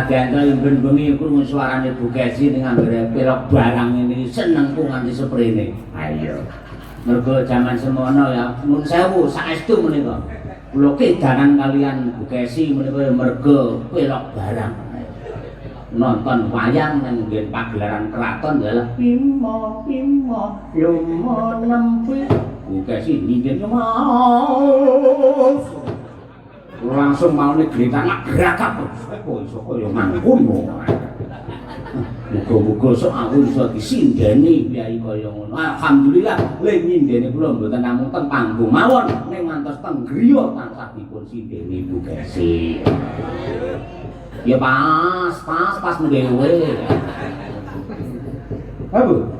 Adianto yang bengi krungu suarane Bu Kesi ning anggere pelok barang ini senengku nganti seprene. Ayo. Mergo jaman semono ya nun sewu saestu menika. Kula kedanan kalian Bu Kesi menika mergo pelok barang. Nonton wayang nang nggih pagelaran keraton ya pimo lumo nempi Bu Kesi ninggen mau langsung mau nih geritan gerakap kok iso kaya mangkono muga-muga sok aku iso disindeni piyai kaya ngono alhamdulillah le nyindeni kula mboten namung teng panggung mawon ning ngantos teng griya tansah dipun sindeni Bu Kesi ya pas menggewe. Apa?